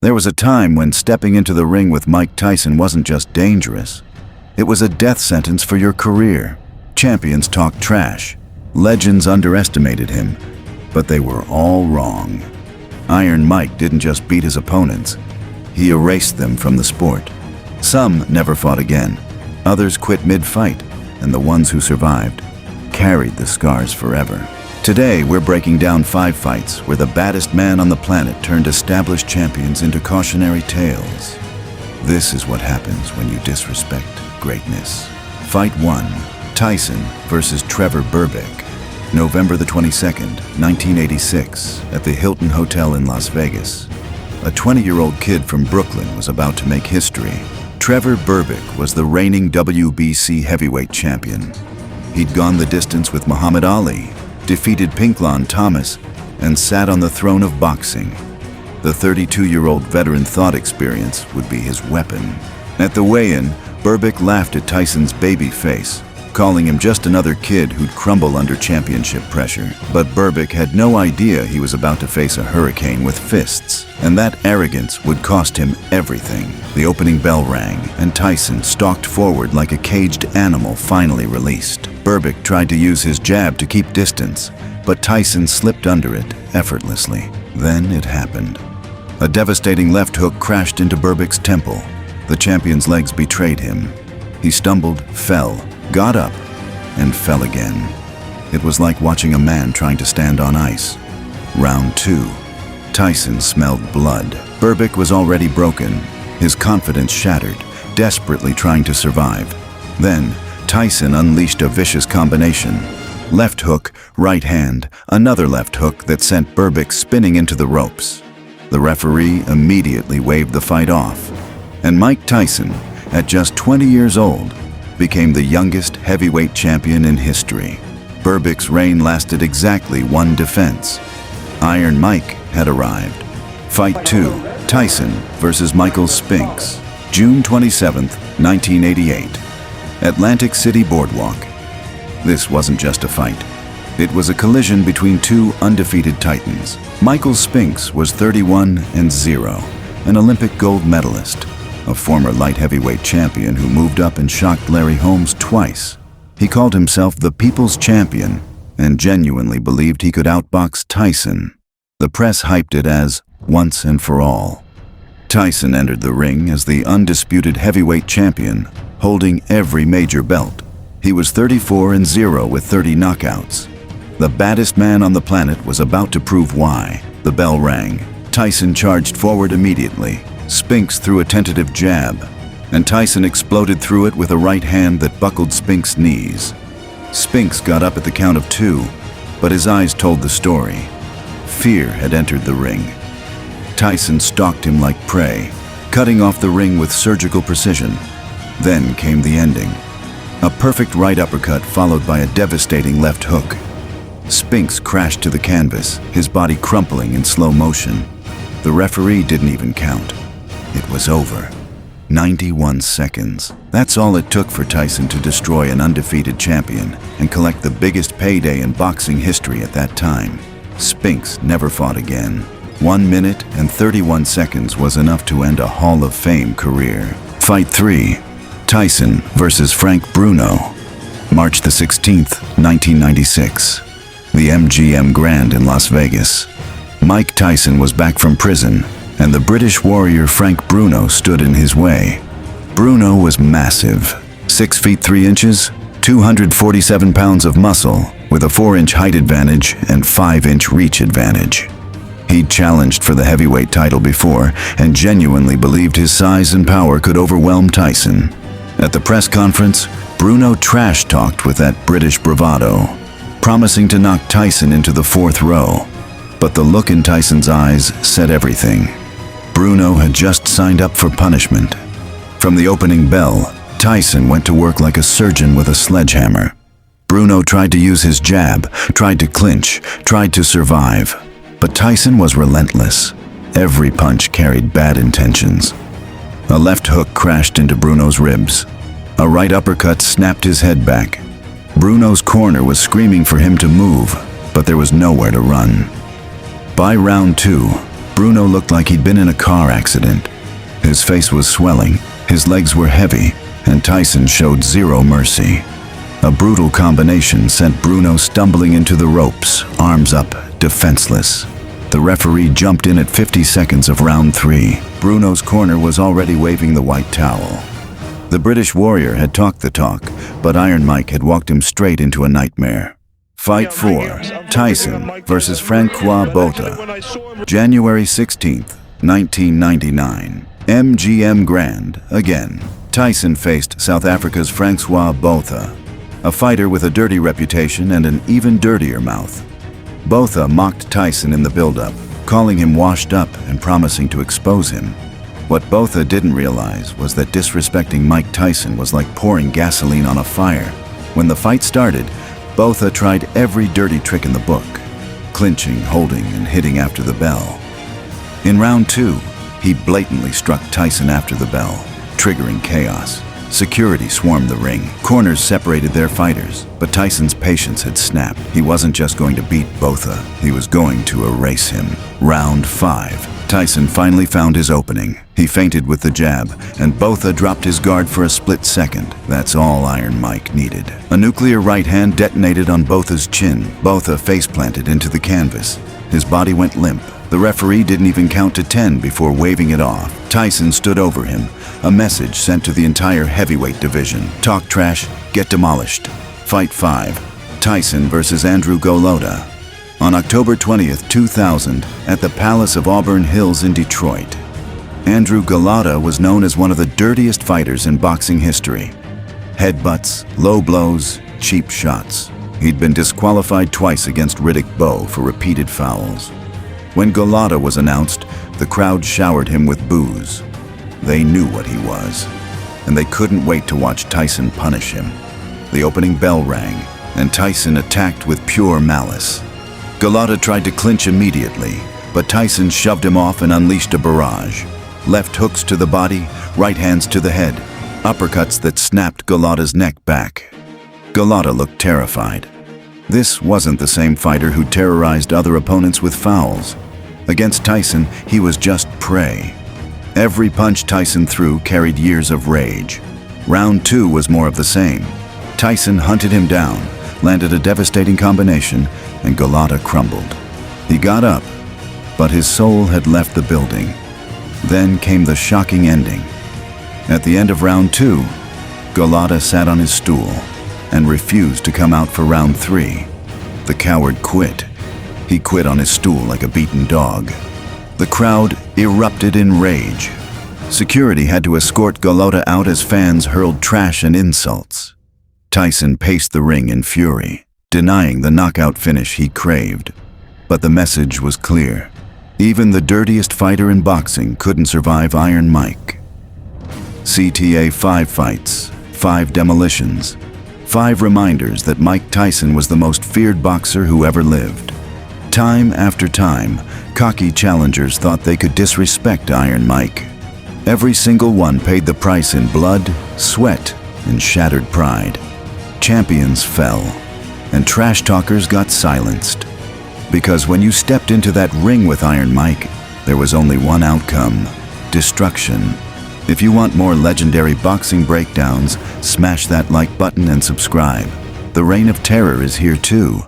There was a time when stepping into the ring with Mike Tyson wasn't just dangerous. It was a death sentence for your career. Champions talked trash. Legends underestimated him. But they were all wrong. Iron Mike didn't just beat his opponents. He erased them from the sport. Some never fought again. Others quit mid-fight. And the ones who survived carried the scars forever. Today, we're breaking down 5 fights where the baddest man on the planet turned established champions into cautionary tales. This is what happens when you disrespect greatness. Fight 1. Tyson versus Trevor Berbick. November the 22nd, 1986, at the Hilton Hotel in Las Vegas. A 20-year-old kid from Brooklyn was about to make history. Trevor Berbick was the reigning WBC heavyweight champion. He'd gone the distance with Muhammad Ali, defeated Pinklon Thomas, and sat on the throne of boxing. The 32-year-old veteran thought experience would be his weapon. At the weigh-in, Berbick laughed at Tyson's baby face, calling him just another kid who'd crumble under championship pressure. But Berbick had no idea he was about to face a hurricane with fists, and that arrogance would cost him everything. The opening bell rang, and Tyson stalked forward like a caged animal finally released. Berbick tried to use his jab to keep distance, but Tyson slipped under it effortlessly. Then it happened. A devastating left hook crashed into Berbick's temple. The champion's legs betrayed him. He stumbled, fell, got up, and fell again. It was like watching a man trying to stand on ice. Round 2. Tyson smelled blood. Berbick was already broken, his confidence shattered, desperately trying to survive. Then, Tyson unleashed a vicious combination. Left hook, right hand, another left hook that sent Berbick spinning into the ropes. The referee immediately waved the fight off. And Mike Tyson, at just 20 years old, became the youngest heavyweight champion in history. Berbick's reign lasted exactly 1 defense. Iron Mike had arrived. Fight 2. Tyson versus Michael Spinks. June 27th, 1988. Atlantic City Boardwalk. This wasn't just a fight. It was a collision between 2 undefeated titans. Michael Spinks was 31-0, an Olympic gold medalist, a former light heavyweight champion who moved up and shocked Larry Holmes twice. He called himself the People's Champion and genuinely believed he could outbox Tyson. The press hyped it as once and for all. Tyson entered the ring as the undisputed heavyweight champion, holding every major belt. He was 34-0 with 30 knockouts. The baddest man on the planet was about to prove why. The bell rang. Tyson charged forward immediately. Spinks threw a tentative jab, and Tyson exploded through it with a right hand that buckled Spinks' knees. Spinks got up at the count of 2, but his eyes told the story. Fear had entered the ring. Tyson stalked him like prey, cutting off the ring with surgical precision. Then came the ending. A perfect right uppercut followed by a devastating left hook. Spinks crashed to the canvas, his body crumpling in slow motion. The referee didn't even count. It was over. 91 seconds. That's all it took for Tyson to destroy an undefeated champion and collect the biggest payday in boxing history at that time. Spinks never fought again. 1 minute and 31 seconds was enough to end a Hall of Fame career. Fight 3. Tyson versus Frank Bruno. March the 16th, 1996. The MGM Grand in Las Vegas. Mike Tyson was back from prison, and the British warrior Frank Bruno stood in his way. Bruno was massive, 6 feet 3 inches, 247 pounds of muscle, with a 4-inch height advantage and 5-inch reach advantage. He'd challenged for the heavyweight title before and genuinely believed his size and power could overwhelm Tyson. At the press conference, Bruno trash-talked with that British bravado, promising to knock Tyson into the 4th row. But the look in Tyson's eyes said everything. Bruno had just signed up for punishment. From the opening bell, Tyson went to work like a surgeon with a sledgehammer. Bruno tried to use his jab, tried to clinch, tried to survive. But Tyson was relentless. Every punch carried bad intentions. A left hook crashed into Bruno's ribs. A right uppercut snapped his head back. Bruno's corner was screaming for him to move, but there was nowhere to run. By round 2, Bruno looked like he'd been in a car accident. His face was swelling, his legs were heavy, and Tyson showed zero mercy. A brutal combination sent Bruno stumbling into the ropes, arms up, defenseless. The referee jumped in at 50 seconds of round 3. Bruno's corner was already waving the white towel. The British Warrior had talked the talk, but Iron Mike had walked him straight into a nightmare. Fight 4, Tyson versus Francois Botha. January 16th, 1999. MGM Grand, again. Tyson faced South Africa's Francois Botha, a fighter with a dirty reputation and an even dirtier mouth. Botha mocked Tyson in the build-up, calling him washed up and promising to expose him. What Botha didn't realize was that disrespecting Mike Tyson was like pouring gasoline on a fire. When the fight started, Botha tried every dirty trick in the book, clinching, holding, and hitting after the bell. In round 2, he blatantly struck Tyson after the bell, triggering chaos. Security swarmed the ring. Corners separated their fighters, but Tyson's patience had snapped. He wasn't just going to beat Botha, he was going to erase him. Round 5. Tyson finally found his opening. He feinted with the jab, and Botha dropped his guard for a split second. That's all Iron Mike needed. A nuclear right hand detonated on Botha's chin. Botha face-planted into the canvas. His body went limp. The referee didn't even count to 10 before waving it off. Tyson stood over him, a message sent to the entire heavyweight division. Talk trash, get demolished. Fight 5, Tyson versus Andrew Golota. On October 20th, 2000, at the Palace of Auburn Hills in Detroit. Andrew Golota was known as one of the dirtiest fighters in boxing history. Headbutts, low blows, cheap shots. He'd been disqualified twice against Riddick Bowe for repeated fouls. When Golota was announced, the crowd showered him with boos. They knew what he was, and they couldn't wait to watch Tyson punish him. The opening bell rang, and Tyson attacked with pure malice. Golota tried to clinch immediately, but Tyson shoved him off and unleashed a barrage. Left hooks to the body, right hands to the head, uppercuts that snapped Golota's neck back. Golota looked terrified. This wasn't the same fighter who terrorized other opponents with fouls. Against Tyson, he was just prey. Every punch Tyson threw carried years of rage. Round 2 was more of the same. Tyson hunted him down, landed a devastating combination, and Golota crumbled. He got up, but his soul had left the building. Then came the shocking ending. At the end of round 2, Golota sat on his stool and refused to come out for round 3. The coward quit. He quit on his stool like a beaten dog. The crowd erupted in rage. Security had to escort Golota out as fans hurled trash and insults. Tyson paced the ring in fury, denying the knockout finish he craved. But the message was clear. Even the dirtiest fighter in boxing couldn't survive Iron Mike. CTA 5 fights, 5 demolitions, 5 reminders that Mike Tyson was the most feared boxer who ever lived. Time after time, cocky challengers thought they could disrespect Iron Mike. Every single one paid the price in blood, sweat, and shattered pride. Champions fell, and trash talkers got silenced. Because when you stepped into that ring with Iron Mike, there was only one outcome: destruction. If you want more legendary boxing breakdowns, smash that like button and subscribe. The Reign of Terror is here too.